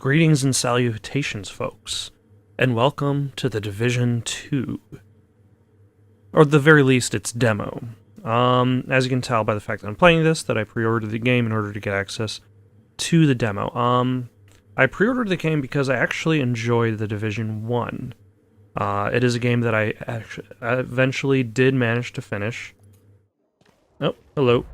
Greetings and salutations, folks, and welcome to the Division 2. Or at the very least, its demo. As you can tell by the fact that I'm playing this, that I pre-ordered the game in order to get access to the demo. I pre-ordered the game because I actually enjoyed the Division 1. It is a game that I eventually did manage to finish. Oh, hello.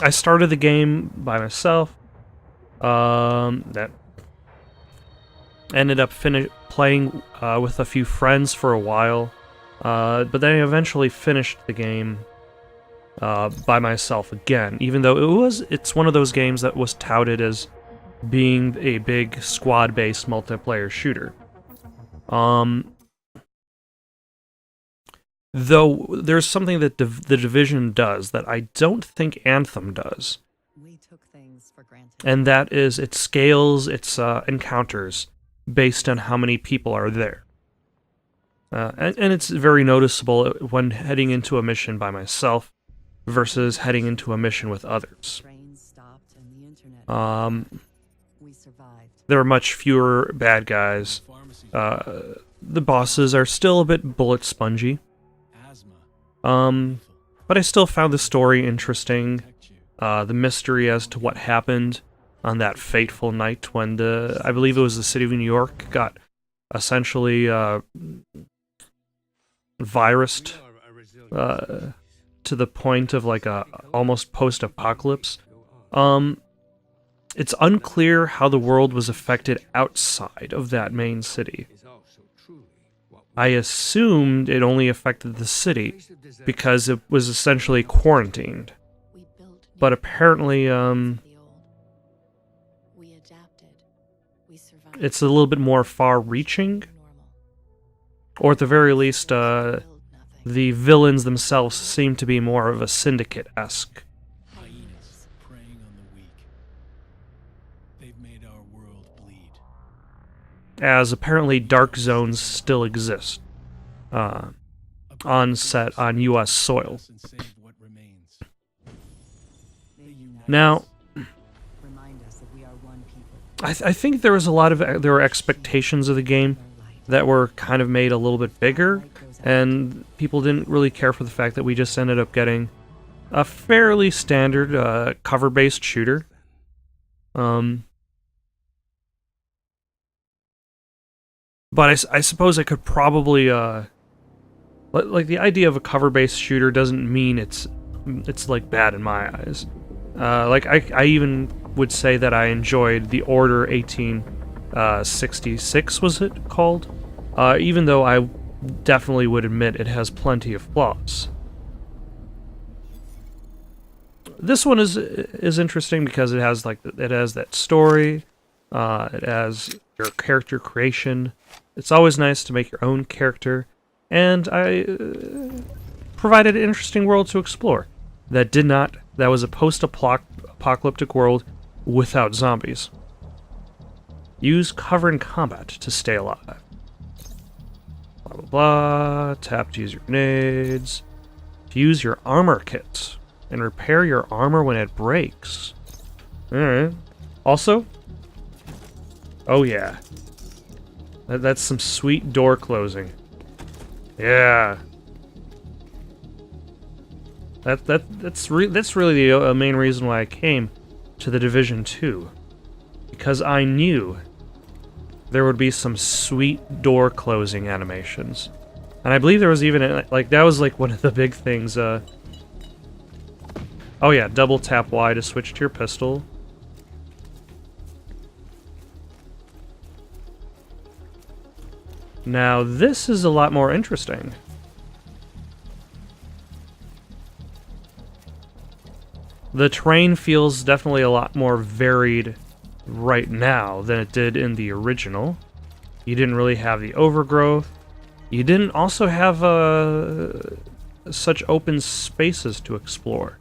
I started the game by myself. That ended up playing with a few friends for a while, but then I eventually finished the game by myself again. Even though it's one of those games that was touted as being a big squad-based multiplayer shooter. Though there's something that the Division does that I don't think Anthem does. We took things for granted. And that is it scales its encounters based on how many people are there. And it's very noticeable when heading into a mission by myself versus heading into a mission with others. Trains stopped and the internet. We survived. There are much fewer bad guys. The bosses are still a bit bullet spongy. But I still found the story interesting. The mystery as to what happened on that fateful night when I believe it was the city of New York, got essentially virused to the point of like a almost post-apocalypse. It's unclear how the world was affected outside of that main city. I assumed it only affected the city because it was essentially quarantined. But apparently, it's a little bit more far-reaching. Or at the very least, the villains themselves seem to be more of a syndicate-esque. As apparently dark zones still exist on set on U.S. soil. Now, I think there was there were expectations of the game that were kind of made a little bit bigger, and people didn't really care for the fact that we just ended up getting a fairly standard cover-based shooter. But I suppose I could probably, like the idea of a cover-based shooter doesn't mean it's like bad in my eyes. Like I even would say that I enjoyed the Order 1866, was it called? Even though I definitely would admit it has plenty of flaws. This one is interesting because it has that story, it has your character creation. It's always nice to make your own character, and I provided an interesting world to explore. That was a post-apocalyptic world without zombies. Use cover in combat to stay alive. Blah blah blah. Tap to use your grenades. To use your armor kit and repair your armor when it breaks. Alright. Also, oh yeah. That's some sweet door closing. Yeah. That's really the main reason why I came to the Division 2. Because I knew there would be some sweet door closing animations. And I believe there was even, that was like one of the big things, oh yeah, double tap Y to switch to your pistol. Now, this is a lot more interesting. The terrain feels definitely a lot more varied right now than it did in the original. You didn't really have the overgrowth. You didn't also have such open spaces to explore.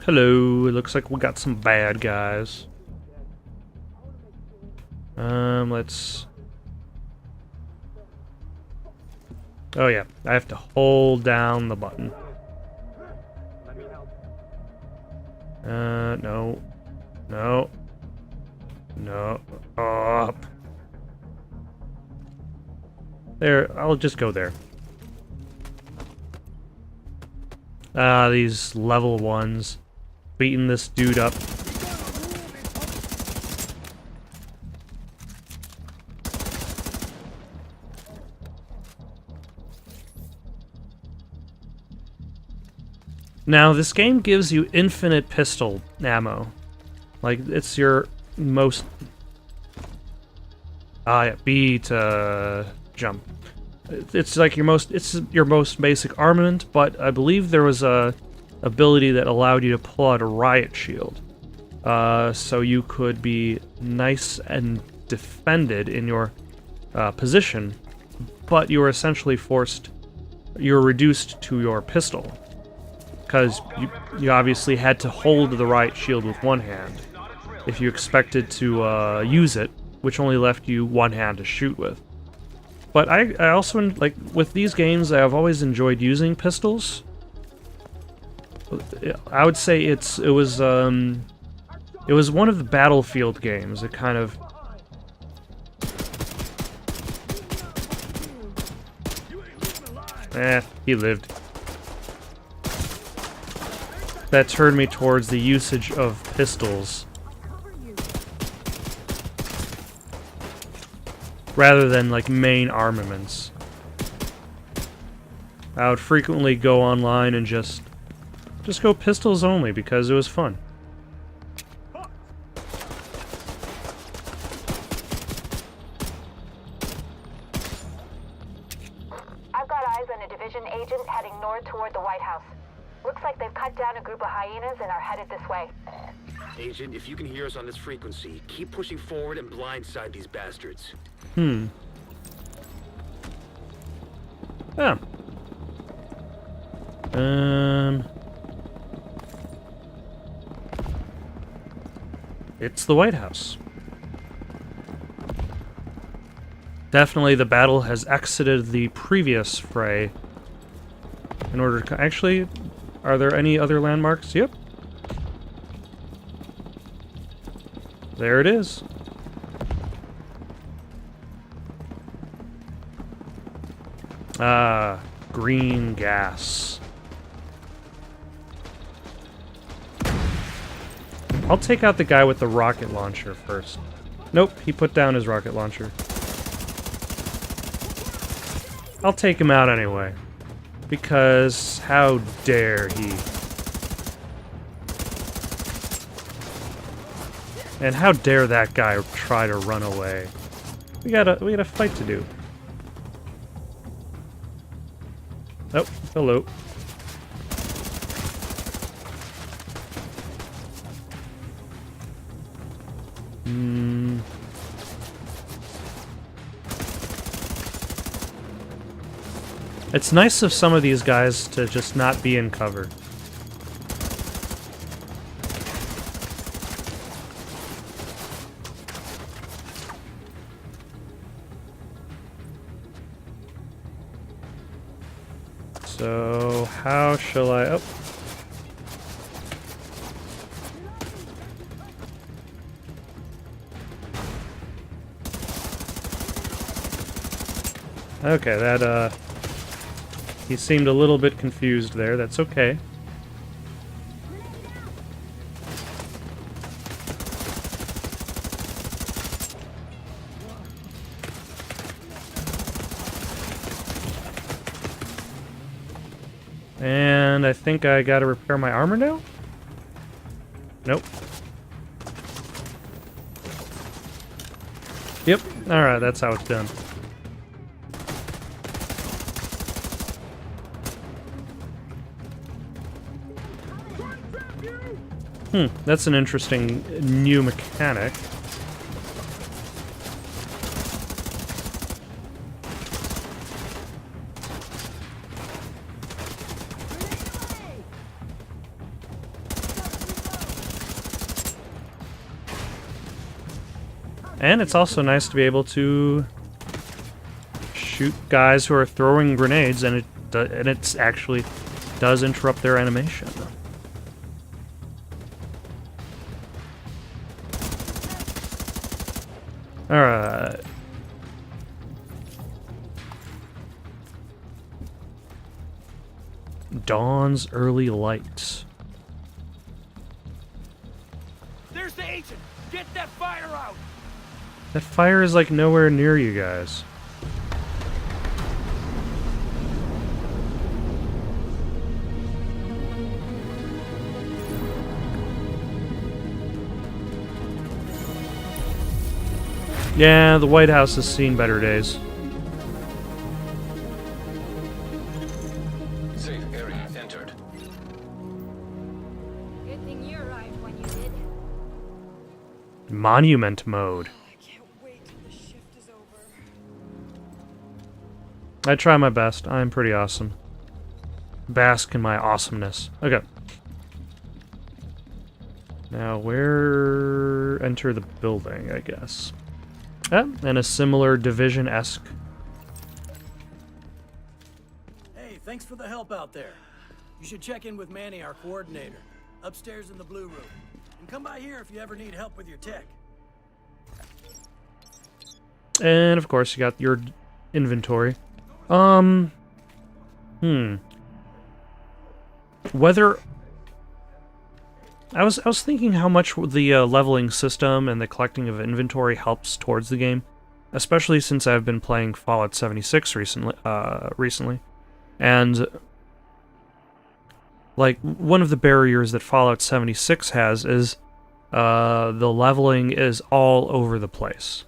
Hello, it looks like we got some bad guys. Let's Oh yeah, I have to hold down the button. No. No. No. Up. There, I'll just go there. These level ones. Beating this dude up. Now, this game gives you infinite pistol ammo. Like, it's your most... yeah, B to jump. It's like it's your most basic armament, but I believe there was a ability that allowed you to pull out a riot shield. So you could be nice and defended in your position, but you were essentially you're reduced to your pistol. Because you obviously had to hold the riot shield with one hand if you expected to use it, which only left you one hand to shoot with. But I also, like, with these games, I've always enjoyed using pistols. I would say it was one of the Battlefield games. It kind of... he lived. That turned me towards the usage of pistols. Rather than, like, main armaments. I would frequently go online and just go pistols only because it was fun. I've got eyes on a division agent heading north toward the White House. Looks like they've cut down a group of hyenas and are headed this way. Agent, if you can hear us on this frequency, keep pushing forward and blindside these bastards. Yeah. It's the White House. Definitely the battle has exited the previous fray in order to... Actually, are there any other landmarks? Yep. There it is. Green gas. I'll take out the guy with the rocket launcher first. Nope, he put down his rocket launcher. I'll take him out anyway. Because how dare he? And how dare that guy try to run away? We got a fight to do. Oh, hello. It's nice of some of these guys to just not be in cover. So, how shall I... Oh. Okay, that, he seemed a little bit confused there. That's okay. And I think I gotta repair my armor now? Nope. Yep. Alright, that's how it's done. That's an interesting new mechanic. And it's also nice to be able to shoot guys who are throwing grenades, and it's actually does interrupt their animation. Alright. Dawn's early light. There's the agent! Get that fire out! That fire is like nowhere near you guys. Yeah, the White House has seen better days. Safe area entered. Good thing you arrived when you did. Monument mode. I can't wait till the shift is over. I try my best. I'm pretty awesome. Bask in my awesomeness. Okay. Now, where... Enter the building, I guess. Yeah, and a similar Division-esque. Hey, thanks for the help out there. You should check in with Manny, our coordinator, upstairs in the blue room. And come by here if you ever need help with your tech. And, of course, you got your inventory. Whether... I was thinking how much the leveling system and the collecting of inventory helps towards the game, especially since I've been playing Fallout 76 recently, and like one of the barriers that Fallout 76 has is the leveling is all over the place.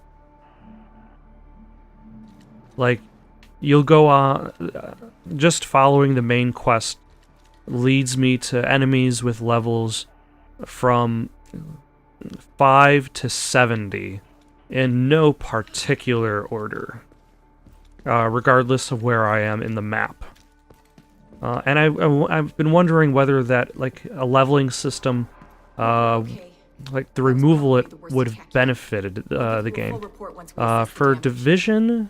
Like you'll go on just following the main quest leads me to enemies with levels from 5 to 70 in no particular order, regardless of where I am in the map. And I've been wondering whether that, like, a leveling system, like the removal it would have benefited the game. For Division,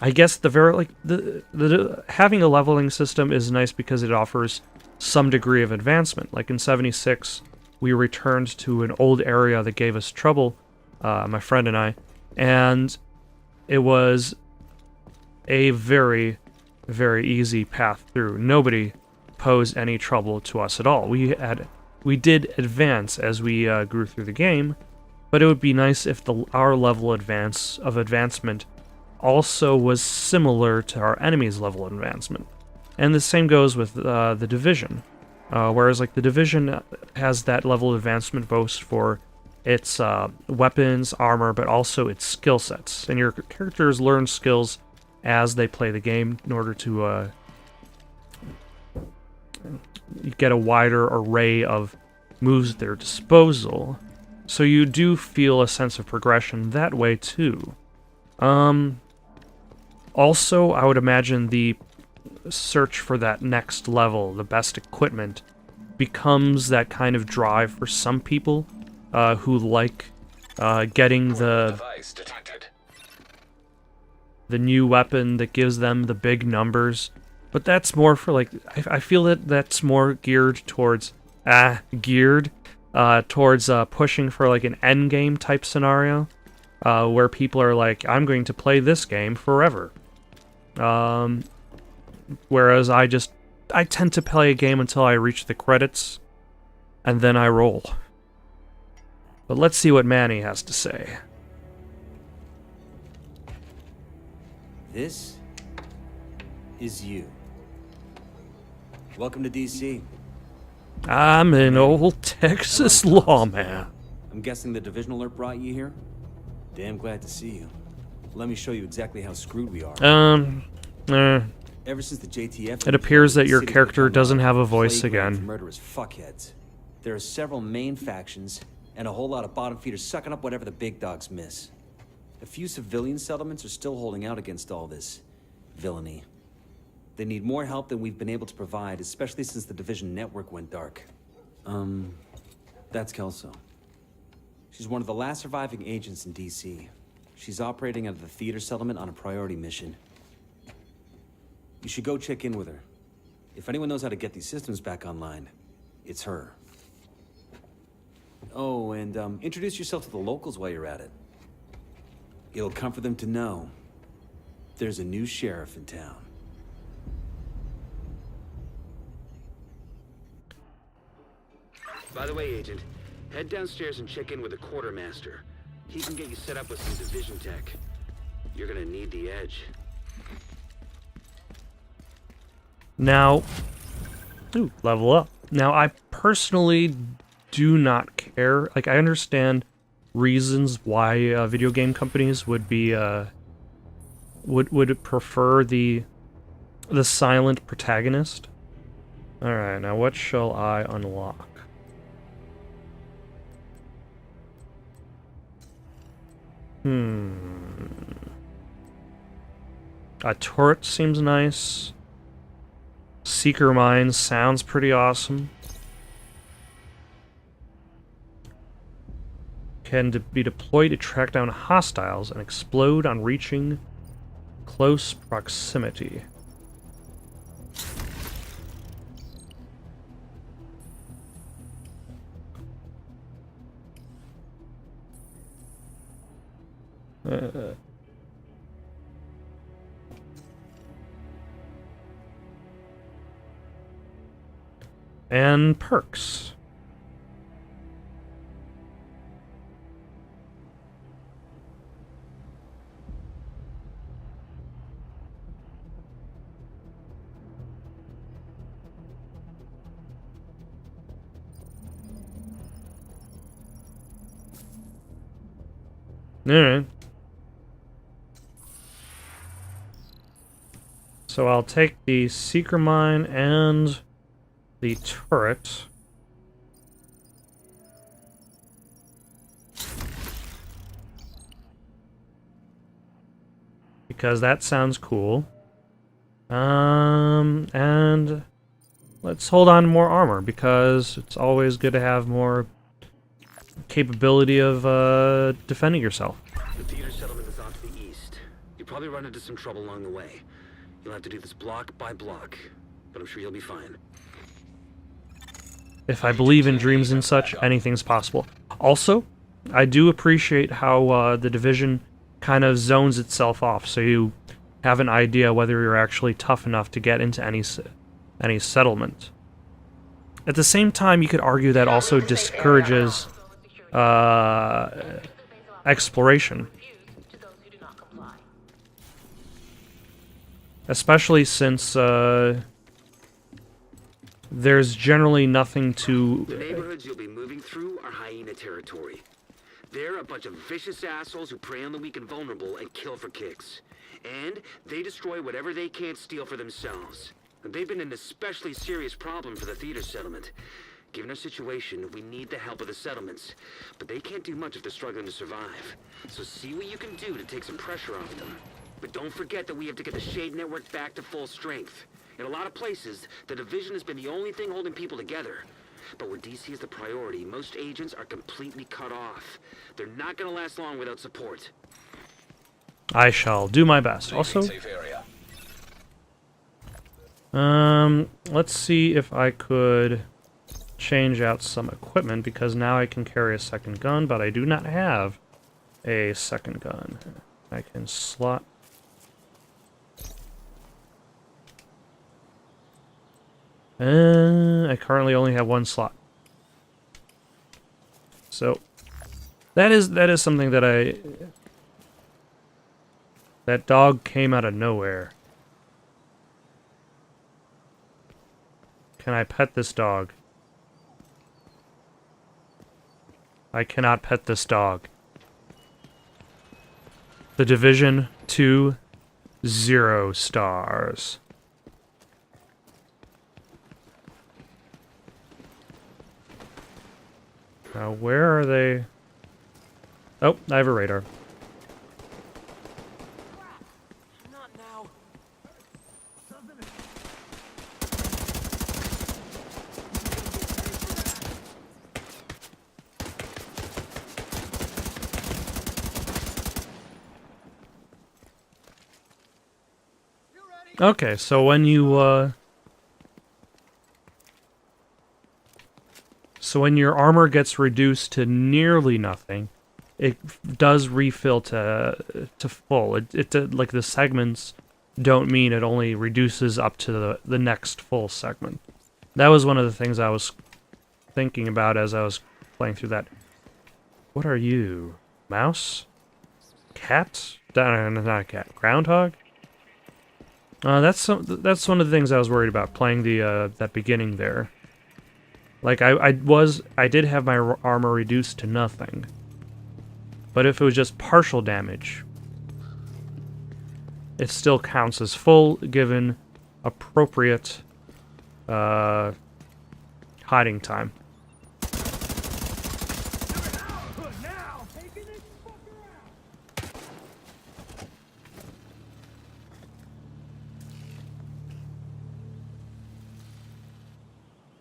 I guess the having a leveling system is nice because it offers some degree of advancement. Like in 76, we returned to an old area that gave us trouble, my friend and I, and it was a very, very easy path through. Nobody posed any trouble to us at all. We did advance as we grew through the game, but it would be nice if our level of advancement also was similar to our enemy's level of advancement. And the same goes with the Division. Whereas like the Division has that level of advancement both for its weapons, armor, but also its skill sets. And your characters learn skills as they play the game in order to get a wider array of moves at their disposal. So you do feel a sense of progression that way too. Also, I would imagine the search for that next level, the best equipment, becomes that kind of drive for some people who like getting the new weapon that gives them the big numbers. But that's more for like, I feel that that's more geared towards pushing for like an end game type scenario, where people are like, I'm going to play this game forever. Whereas I tend to play a game until I reach the credits, and then I roll. But let's see what Manny has to say. This is you. Welcome to DC. I'm an old Texas lawman. I'm guessing the Division alert brought you here? Damn glad to see you. Let me show you exactly how screwed we are. Ever since the JTF, It appears that your character doesn't have a voice again. Murderous fuckheads. There are several main factions and a whole lot of bottom feeders sucking up whatever the big dogs miss. A few civilian settlements are still holding out against all this villainy. They need more help than we've been able to provide, especially since the Division network went dark. That's Kelso. She's one of the last surviving agents in DC. She's operating out of the theater settlement on a priority mission. You should go check in with her. If anyone knows how to get these systems back online, it's her. Oh, and introduce yourself to the locals while you're at it. It'll comfort them to know there's a new sheriff in town. By the way, Agent, head downstairs and check in with the quartermaster. He can get you set up with some division tech. You're gonna need the edge. Now, ooh, level up. Now, I personally do not care. Like, I understand reasons why video game companies would be would prefer the silent protagonist. All right, now what shall I unlock? A turret seems nice. Seeker mine sounds pretty awesome. Can be deployed to track down hostiles and explode on reaching close proximity. And perks. Alright. So I'll take the Seeker Mine and the turret. Because that sounds cool. And let's hold on to more armor, because it's always good to have more capability of defending yourself. The theater settlement is off to the east. You'll probably run into some trouble along the way. You'll have to do this block by block, but I'm sure you'll be fine. If I believe in dreams and such, anything's possible. Also, I do appreciate how the Division kind of zones itself off, so you have an idea whether you're actually tough enough to get into any settlement. At the same time, you could argue that also discourages exploration. Especially since there's generally nothing to... The neighborhoods you'll be moving through are hyena territory. They're a bunch of vicious assholes who prey on the weak and vulnerable and kill for kicks. And they destroy whatever they can't steal for themselves. And they've been an especially serious problem for the theater settlement. Given our situation, we need the help of the settlements. But they can't do much if they're struggling to survive. So see what you can do to take some pressure off them. But don't forget that we have to get the Shade Network back to full strength. In a lot of places, the Division has been the only thing holding people together. But where DC is the priority, most agents are completely cut off. They're not gonna last long without support. I shall do my best. Also, let's see if I could change out some equipment, because now I can carry a second gun, but I do not have a second gun. I can slot... I currently only have one slot. So, that is something that that dog came out of nowhere. Can I pet this dog? I cannot pet this dog. The Division 2, 0 stars. Now, where are they? Oh, I have a radar. Not now. Okay, so when you, so when your armor gets reduced to nearly nothing, it does refill to full. Like the segments don't mean it only reduces up to the next full segment. That was one of the things I was thinking about as I was playing through that. What are you? Mouse? Cat? No, not a cat. Groundhog? That's one of the things I was worried about playing the that beginning there. Like I did have my armor reduced to nothing, but if it was just partial damage, it still counts as full given appropriate hiding time.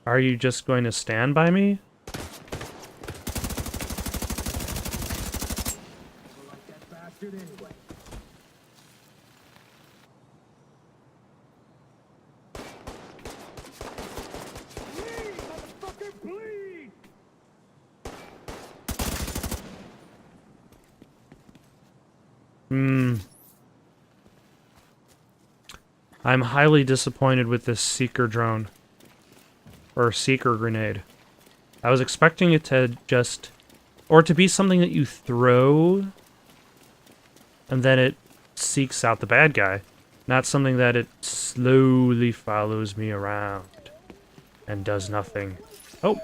Are you just going to stand by me? I'm highly disappointed with this Seeker drone. Or Seeker grenade. I was expecting it to just... or to be something that you throw, and then it seeks out the bad guy. Not something that it slowly follows me around and does nothing. Oh!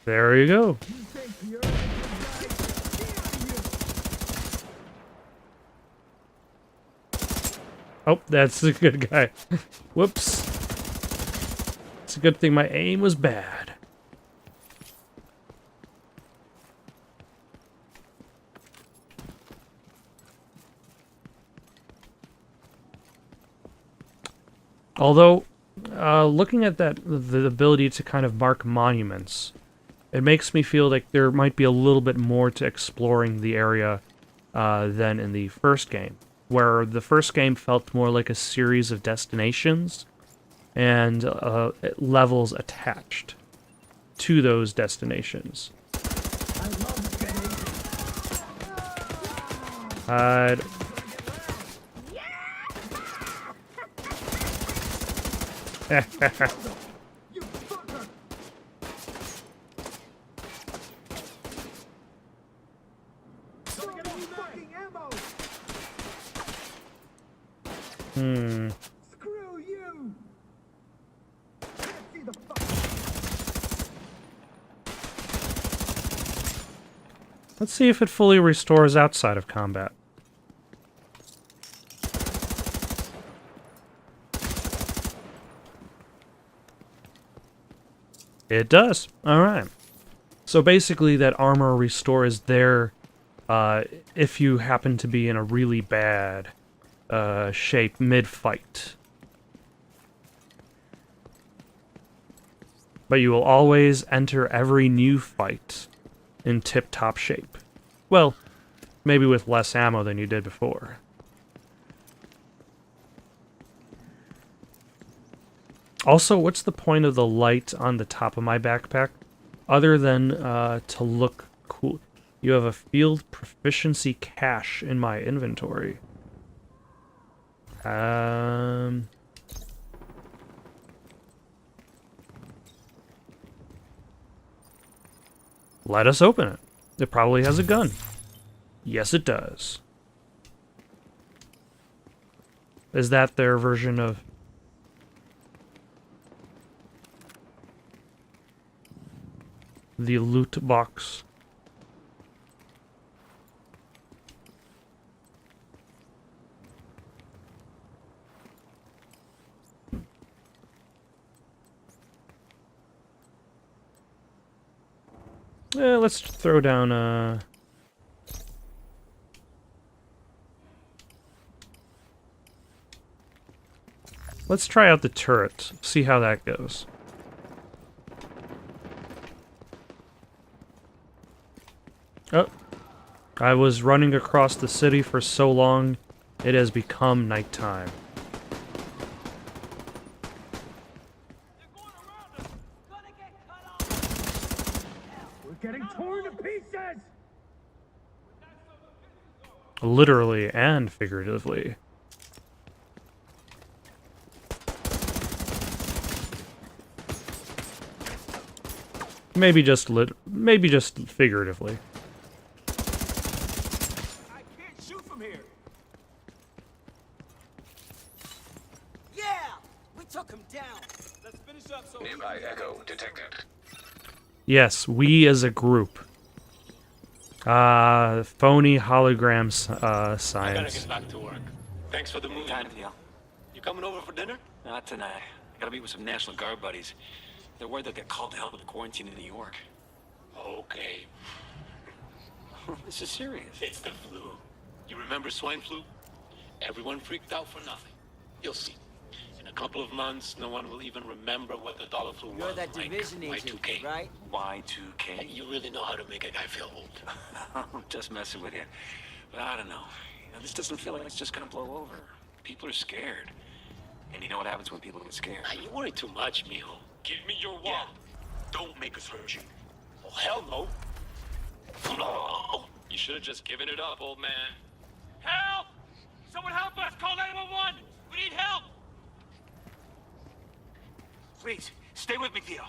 There you go. Oh, that's a good guy. Whoops. It's a good thing my aim was bad. Although, looking at that, the ability to kind of mark monuments, it makes me feel like there might be a little bit more to exploring the area than in the first game, where the first game felt more like a series of destinations and levels attached to those destinations. Hide. Screw you! Let's see if it fully restores outside of combat. It does. Alright. So basically that armor restore is there if you happen to be in a really bad shape mid-fight. But you will always enter every new fight in tip-top shape. Well, maybe with less ammo than you did before. Also, what's the point of the light on the top of my backpack? Other than to look cool. You have a field proficiency cache in my inventory. Let us open it. It probably has a gun. Yes, it does. Is that their version of... the loot box? Let's throw down, let's try out the turret, see how that goes. Oh. I was running across the city for so long, it has become nighttime. We're getting torn to pieces! Literally and figuratively. Maybe just figuratively. I can't shoot from here! Yeah! We took him down! Let's finish up so Nearby echo detected. Yes, we as a group. Phony hologram I gotta science. get back to work. Thanks for the movie. Kind of, yeah. You coming over for dinner? Not tonight. I gotta meet with some National Guard buddies. They're worried they'll get called to help with the quarantine in New York. Okay. This is serious. It's the flu. You remember swine flu? Everyone freaked out for nothing. You'll see. In a couple of months, no one will even remember what the dollar flu You're was. that like division agent, Y2K. right? Y2K. You really know how to make a guy feel old. I'm just messing with you. But I don't know. This doesn't feel like it's just gonna blow over. People are scared. And you know what happens when people get scared? You worry too much, mijo. Give me your wallet. Don't make us hurt you. Oh, hell no. No. You should have just given it up, old man. Help! Someone help us! Call 911! We need help! Please, stay with me, Theo.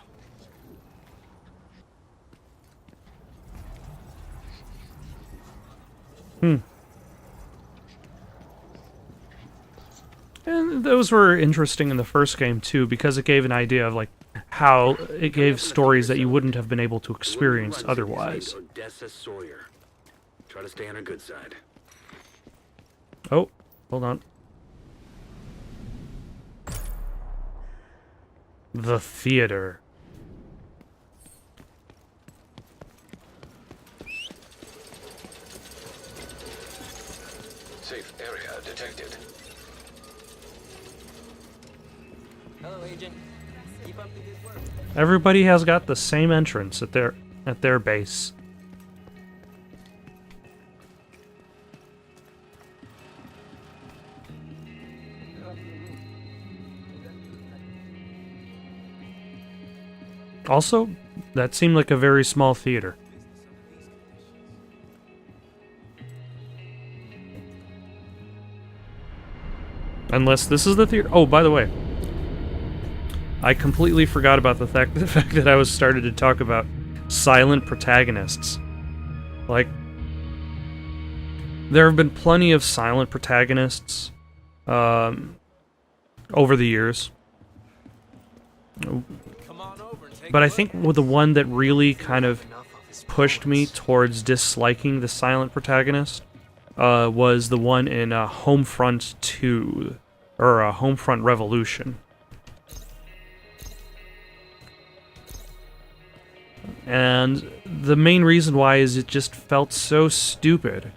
And those were interesting in the first game too, because it gave an idea of like how it gave stories that you wouldn't have been able to experience otherwise. Odessa Sawyer. Try to stay on her good side. Oh, hold on. The theater. Safe area detected. Hello, Agent. Keep up the good work. Everybody has got the same entrance at their base. Also, that seemed like a very small theater. Unless this is the theater. Oh, by the way, I completely forgot about the fact that I was started to talk about silent protagonists. Like, there have been plenty of silent protagonists over the years. But I think the one that really kind of pushed me towards disliking the silent protagonist was the one in Homefront 2, or Homefront Revolution. And the main reason why is it just felt so stupid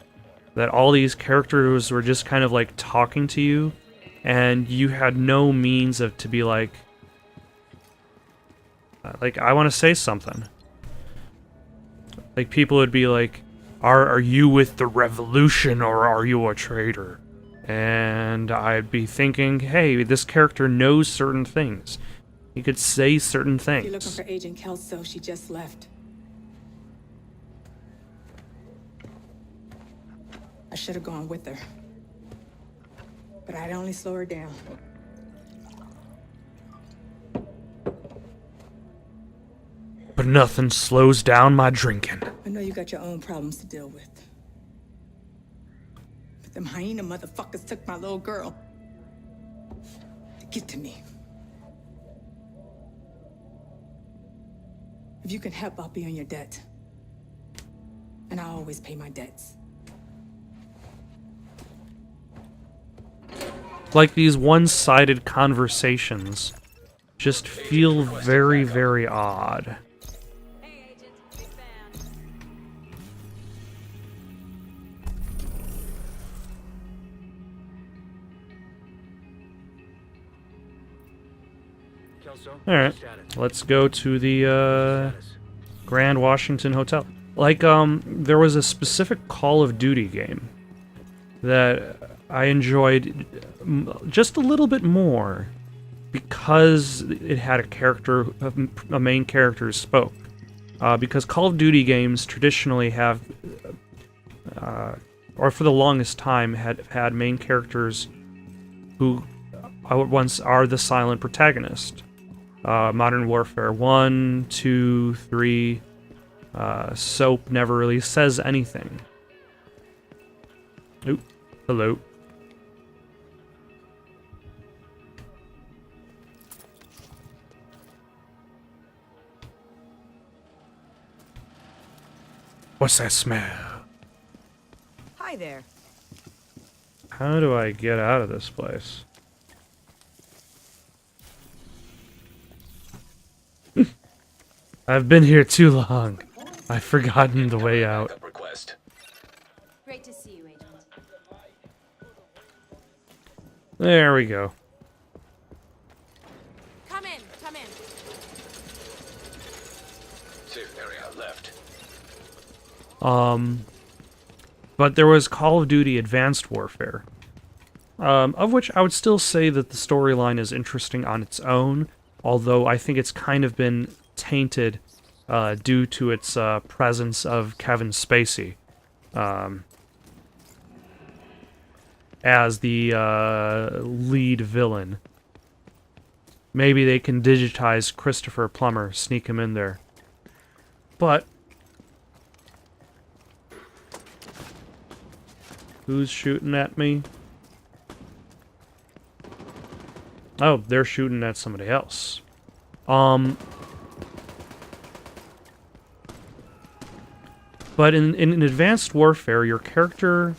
that all these characters were just kind of like talking to you, and you had no means of to be like, I want to say something. Like, people would be like, are you with the revolution or are you a traitor? And I'd be thinking, hey, this character knows certain things. He could say certain You're looking things. for Agent Kelso. She just left. I should have gone with her. But I'd only slow her down. But nothing slows down my drinking. I know you got your own problems to deal with. But them hyena motherfuckers took my little girl. To get to me. If you can help, I'll be on your debt. And I always pay my debts. Like, these one-sided conversations just feel very, very odd. Hey, Agent. Big fan. Kelso, Alright, status. let's go to the Status. Grand Washington Hotel. Like, there was a specific Call of Duty game that I enjoyed just a little bit more because it had a character, a main character who spoke. Because Call of Duty games traditionally have, or for the longest time, had main characters who once are the silent protagonist. Modern Warfare 1, 2, 3, Soap never really says anything. Oop, hello. What's that smell? Hi there. How do I get out of this place? I've been here too long. I've forgotten the way out. Great to see you, Agent. There we go. Come in, come in. Safe area left. But there was Call of Duty Advanced Warfare, of which I would still say that the storyline is interesting on its own, although I think it's kind of been tainted due to its presence of Kevin Spacey as the lead villain. Maybe they can digitize Christopher Plummer, sneak him in there. But who's shooting at me? Oh, they're shooting at somebody else. But in Advanced Warfare, your character...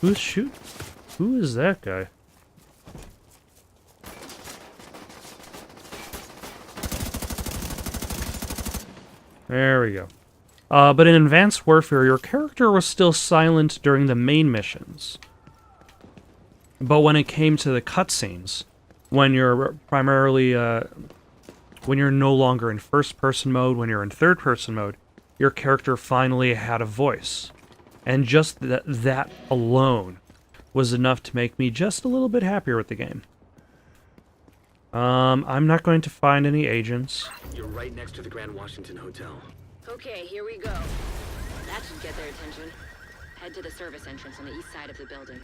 Who's shoot? Who is that guy? There we go. But in Advanced Warfare, your character was still silent during the main missions. But when it came to the cutscenes, when you're primarily, when you're no longer in first-person mode, when you're in third-person mode, your character finally had a voice. And just that alone was enough to make me just a little bit happier with the game. I'm not going to find any agents. You're right next to the Grand Washington Hotel. Okay, here we go. That should get their attention. Head to the service entrance on the east side of the building.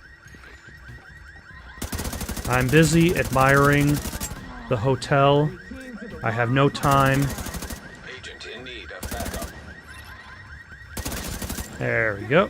I'm busy admiring the hotel. I have no time. Agent in need of backup. There we go.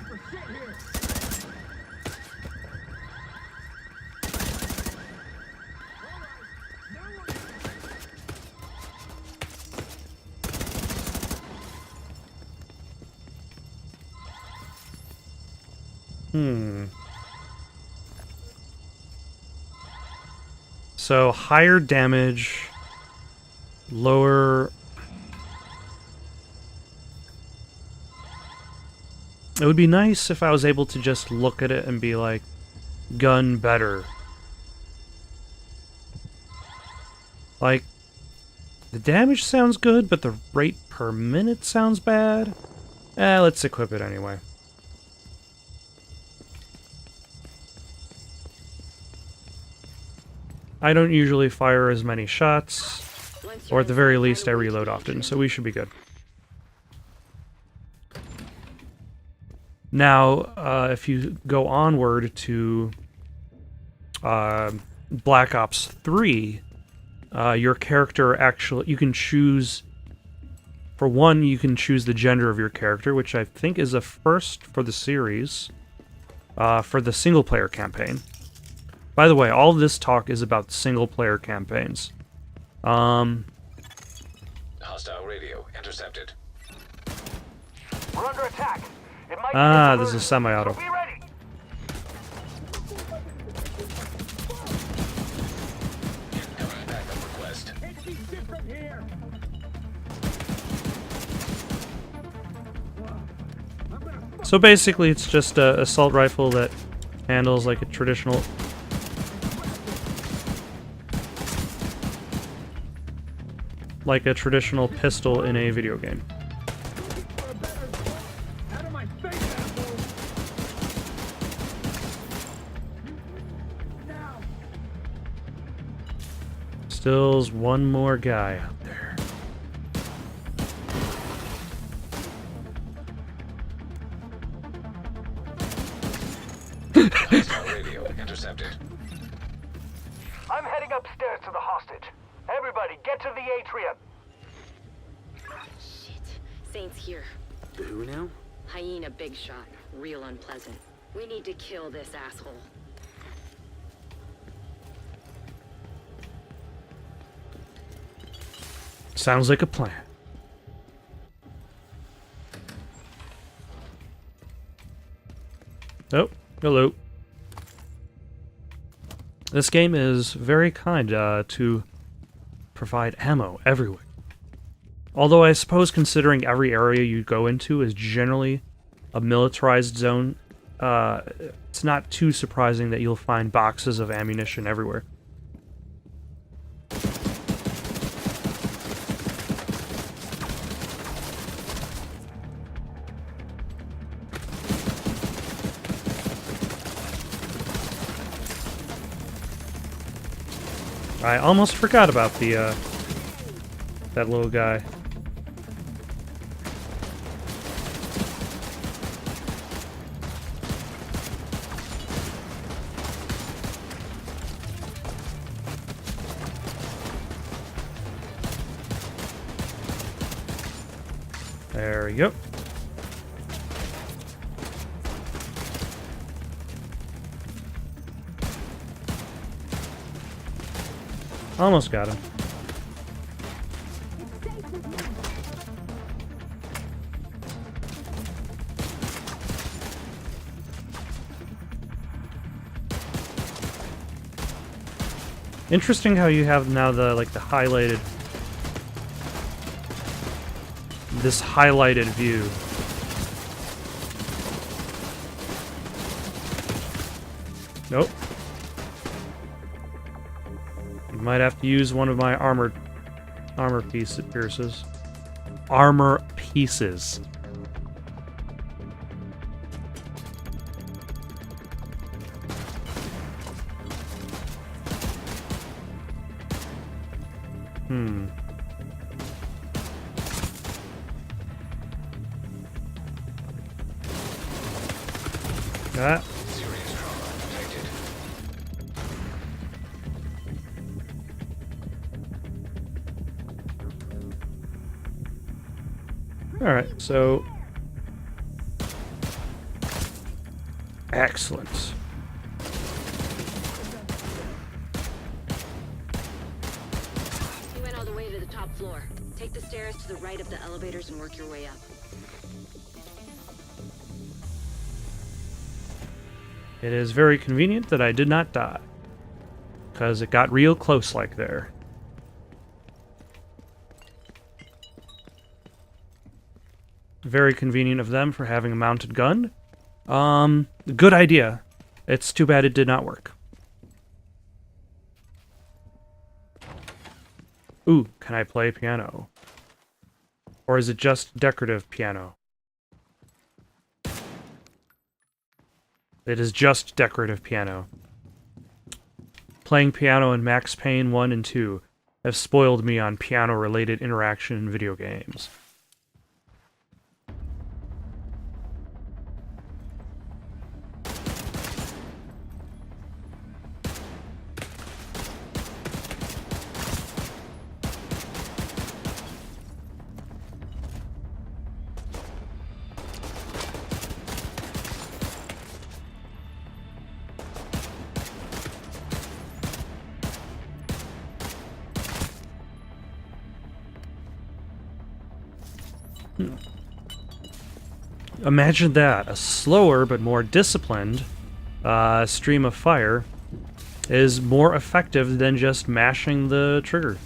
So, higher damage, lower... It would be nice if I was able to just look at it and be like, gun better. Like, the damage sounds good, but the rate per minute sounds bad. Let's equip it anyway. I don't usually fire as many shots, or at the very least I reload often, so we should be good. Now, if you go onward to Black Ops 3, your character actually, you can choose, for one, you can choose the gender of your character, which I think is a first for the series, for the single-player campaign. By the way, all of this talk is about single-player campaigns. Hostile radio intercepted. We're under attack. It might This is semi-auto. Be ready. Incoming backup request. So basically, it's just an assault rifle that handles like a traditional... like a traditional pistol in a video game. Out of my face, asshole! Now! Still's one more guy out there. Hostile radio intercepted. I'm heading upstairs to the hostage. Everybody, get to the atrium. Shit. Saint's here. The who now? Hyena big shot. Real unpleasant. We need to kill this asshole. Sounds like a plan. Oh, hello. This game is very kind to provide ammo everywhere. Although I suppose considering every area you go into is generally a militarized zone, it's not too surprising that you'll find boxes of ammunition everywhere. I almost forgot about the, that little guy. There we go. Almost got him. Interesting how you have now the highlighted, this highlighted view. Nope. Might have to use one of my armor pieces. Armor pieces. That. Serious trauma detected. Alright, so... Excellent. You went all the way to the top floor. Take the stairs to the right of the elevators and work your way up. It is very convenient that I did not die, because it got real close like there. Very convenient of them for having a mounted gun. Good idea. It's too bad it did not work. Ooh, can I play piano? Or is it just decorative piano? It is just decorative piano. Playing piano in Max Payne 1 and 2 have spoiled me on piano-related interaction in video games. Imagine that. A slower but more disciplined stream of fire is more effective than just mashing the trigger.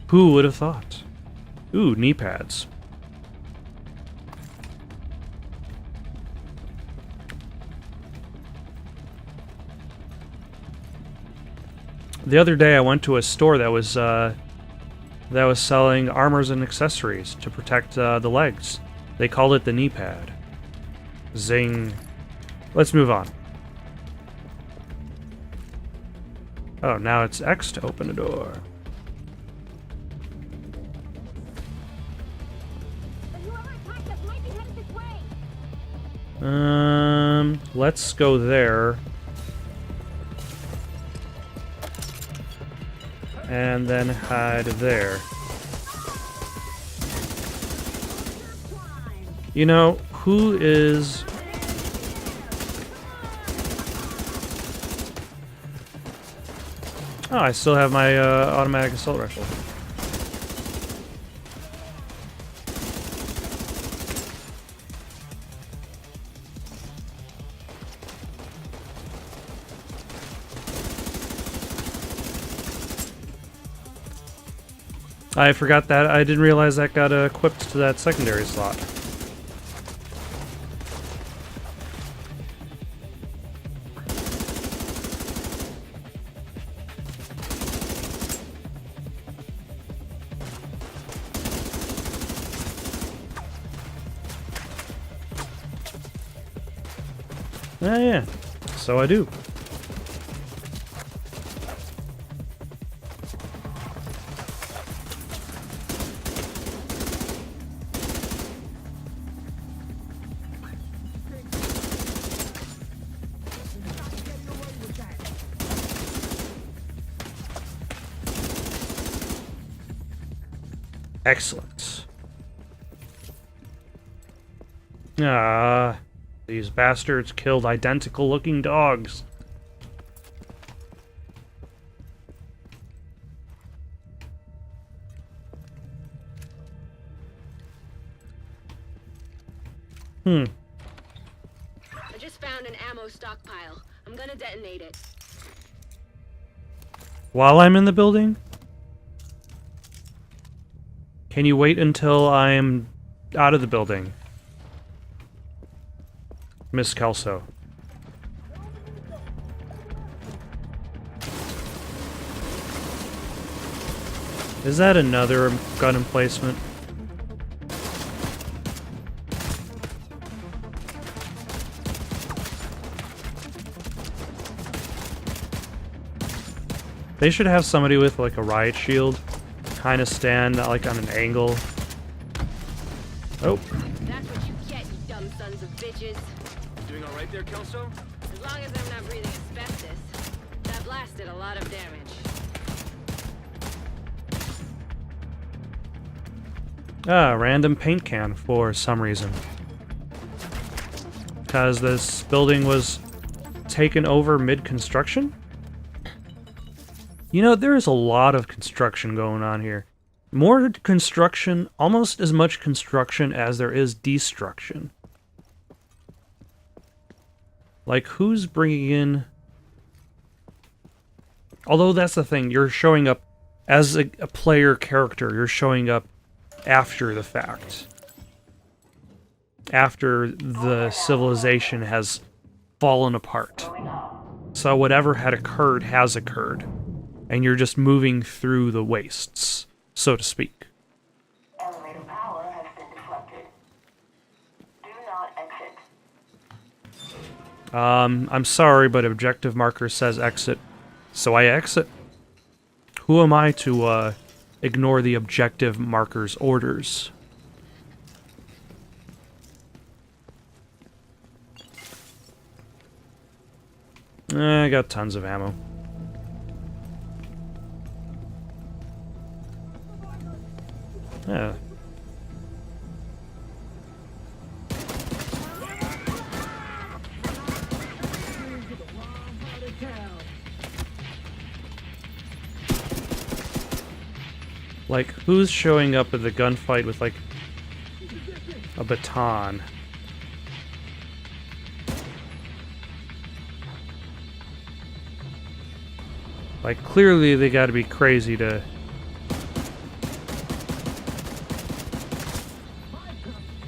Who would have thought? Ooh, knee pads. The other day I went to a store that was that was selling armors and accessories to protect the legs. They called it the knee pad. Zing. Let's move on. Oh, now it's X to open a door. Let's go there. And then hide there. You know, who is... Oh, I still have my automatic assault rifle. I forgot that. I didn't realize that got equipped to that secondary slot. Yeah, so I do. Excellent. Ah, these bastards killed identical-looking dogs. I just found an ammo stockpile. I'm gonna detonate it. While I'm in the building? Can you wait until I'm out of the building? Miss Kelso. Is that another gun emplacement? They should have somebody with like a riot shield kind of stand like on an angle. Oh. That's what you get, you dumb sons of bitches. Doing all right there, Kelso? As long as I'm not breathing asbestos. That blasted a lot of damage. Ah, random paint can for some reason. Because this building was taken over mid-construction? You know, there is a lot of construction going on here. More construction, almost as much construction as there is destruction. Like, who's bringing in... Although that's the thing, you're showing up as a player character, you're showing up after the fact. After the civilization has fallen apart. So whatever had occurred has occurred. And you're just moving through the wastes, so to speak. Elevator power has been deflected. Do not exit. I'm sorry, but objective marker says exit, so I exit. Who am I to ignore the objective marker's orders? I got tons of ammo. Yeah. Like, who's showing up at the gunfight with, like, a baton? Like, clearly they gotta be crazy to...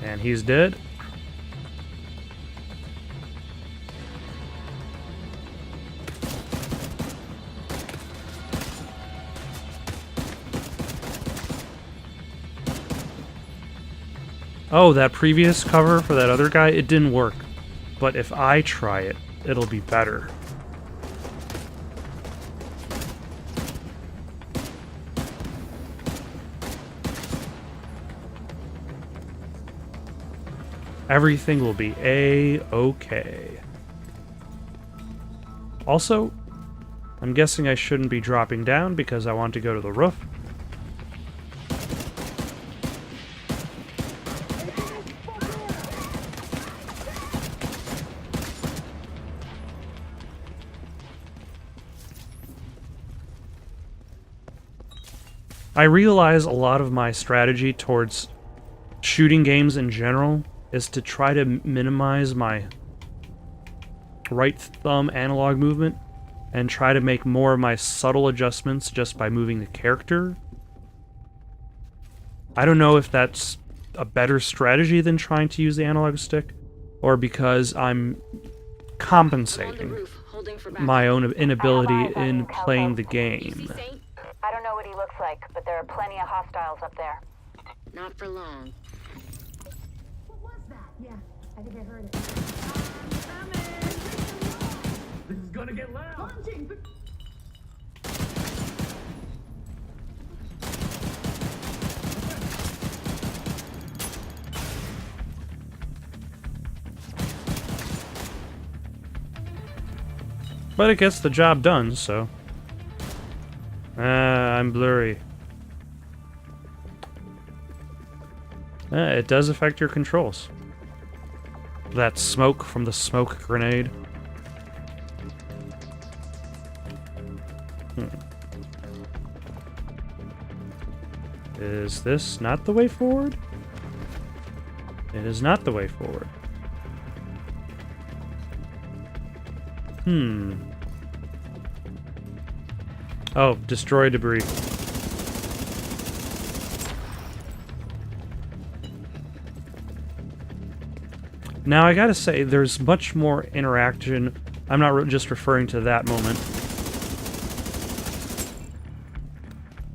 And he's dead. Oh, that previous cover for that other guy, it didn't work. But if I try it, it'll be better. Everything will be A-okay. Also, I'm guessing I shouldn't be dropping down because I want to go to the roof. I realize a lot of my strategy towards shooting games in general is to try to minimize my right thumb analog movement and try to make more of my subtle adjustments just by moving the character. I don't know if that's a better strategy than trying to use the analog stick, or because I'm compensating my own inability in playing the game. I don't know what he looks like, but there are plenty of hostiles up there. Not for long. What was that? Yeah, I think I heard it. This is gonna get loud. But it gets the job done, so... I'm blurry. It does affect your controls. That smoke from the smoke grenade. Is this not the way forward? It is not the way forward. Oh, destroy debris. Now, I gotta say, there's much more interaction. I'm not just referring to that moment.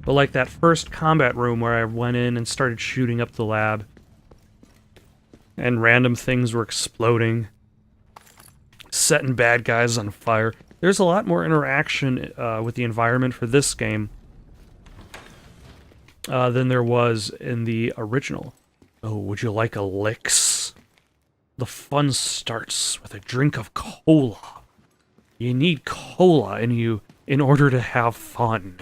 But like that first combat room where I went in and started shooting up the lab. And random things were exploding. Setting bad guys on fire. There's a lot more interaction with the environment for this game than there was in the original. Oh, would you like a licks? The fun starts with a drink of cola. You need cola in you in order to have fun.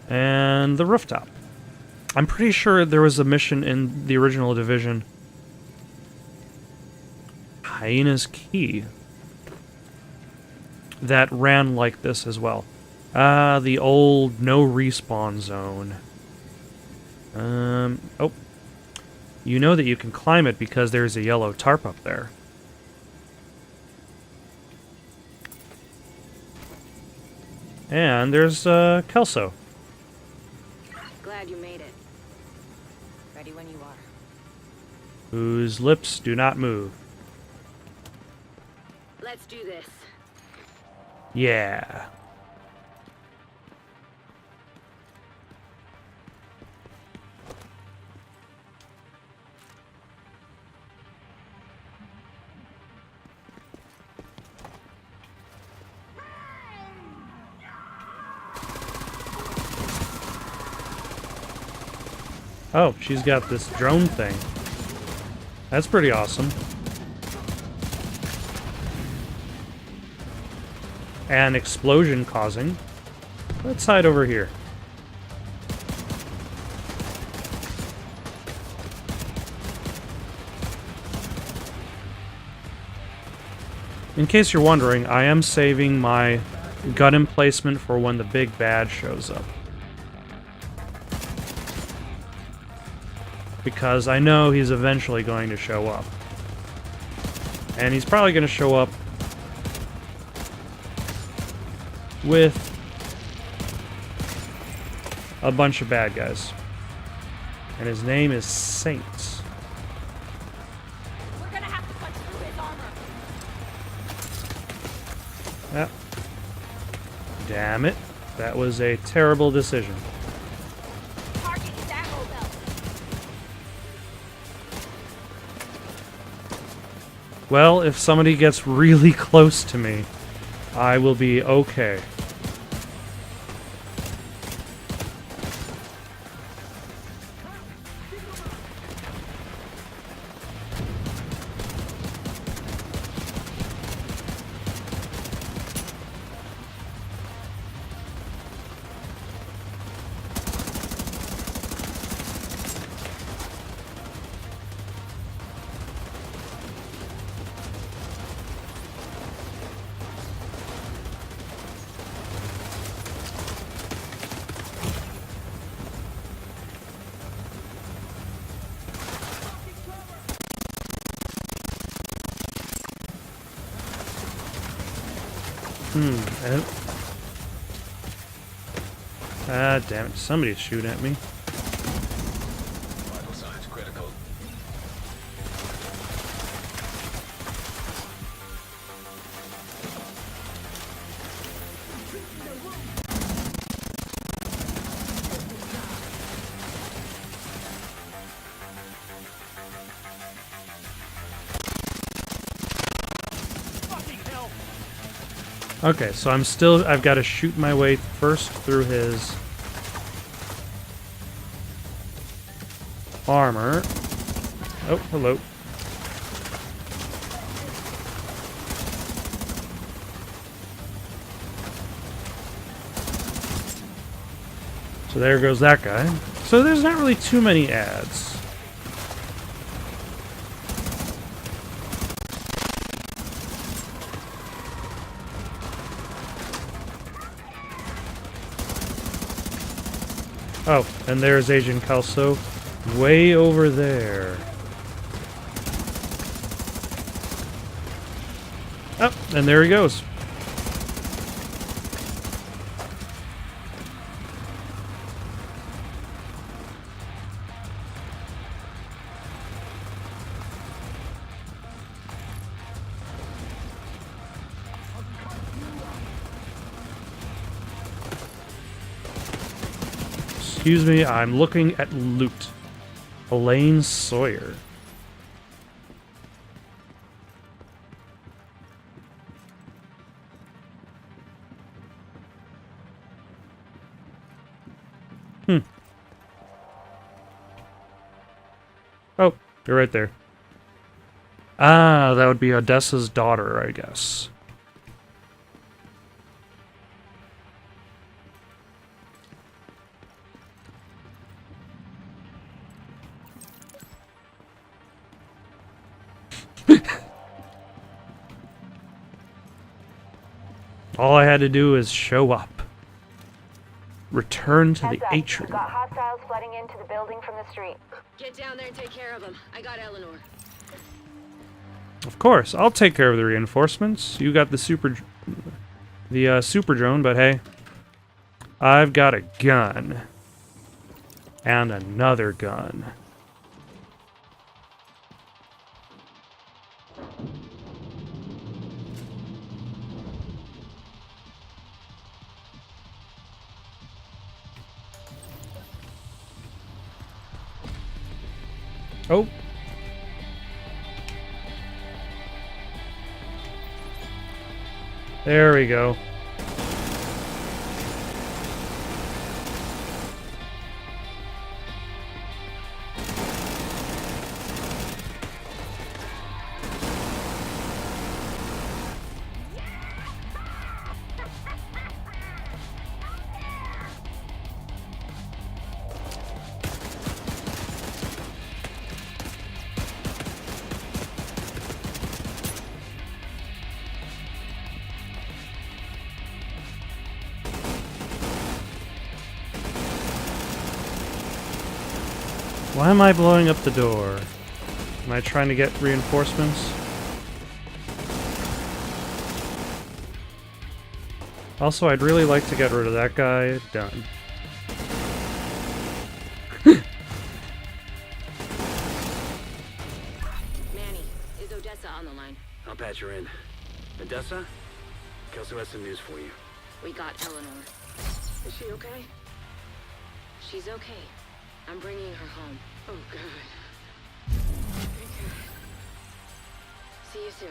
And the rooftop. I'm pretty sure there was a mission in the original Division. Hyena's Key. That ran like this as well. The old no respawn zone. Oh. You know that you can climb it because there's a yellow tarp up there. And there's, Kelso. Glad you made it. Ready when you are. Whose lips do not move. Let's do this. Yeah. Oh, she's got this drone thing. That's pretty awesome. And explosion causing. Let's hide over here. In case you're wondering, I am saving my gun emplacement for when the big bad shows up. Because I know he's eventually going to show up. And he's probably going to show up with a bunch of bad guys. And his name is Saint. We're gonna have to punch through his armor. Ah. Damn it. That was a terrible decision. Well, if somebody gets really close to me, I will be okay. And ah, damn it! Somebody's shooting at me. Vital signs critical. Okay, so I've got to shoot my way first through his armor. Oh, hello. So there goes that guy. So there's not really too many ads. Oh, and there's Agent Kelso, way over there. Oh, and there he goes. Excuse me, I'm looking at loot. Elaine Sawyer. Oh, you're right there. Ah, that would be Odessa's daughter, I guess. All I had to do is show up. Return to the Heads up, atrium. we've got hostiles flooding into the building from the street. Get down there and take care of them. I got Eleanor. Of course, I'll take care of the reinforcements. You got the super drone, but hey, I've got a gun and another gun. Oh. There we go. Why am I blowing up the door? Am I trying to get reinforcements? Also, I'd really like to get rid of that guy. Done. Manny, is Odessa on the line? I'll patch her in. Odessa? Kelso has some news for you. We got Eleanor. Is she okay? She's okay. I'm bringing her home. Oh, good. Okay. See you soon.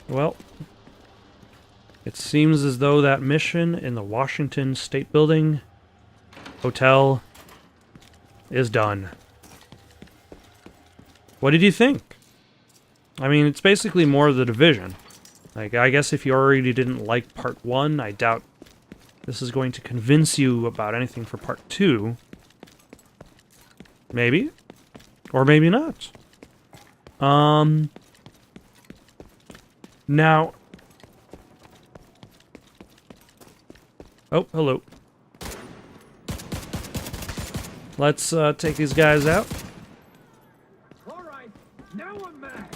Well, it seems as though that mission in the Washington State Building Hotel is done. What did you think? I mean, it's basically more of the Division. Like, I guess if you already didn't like Part 1, I doubt this is going to convince you about anything for Part 2. Maybe. Or maybe not. Now... Oh, hello. Let's take these guys out. All right, now I'm back.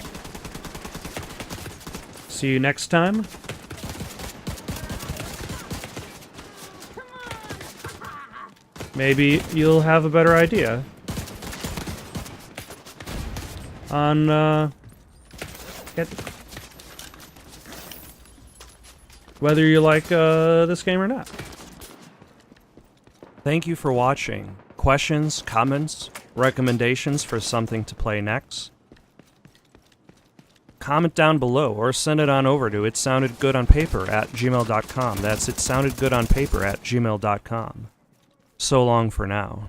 See you next time. Maybe you'll have a better idea on whether you like this game or not. Thank you for watching. Questions, comments, recommendations for something to play next? Comment down below or send it on over to itsoundedgoodonpaper@gmail.com. That's itsoundedgoodonpaper@gmail.com. So long for now.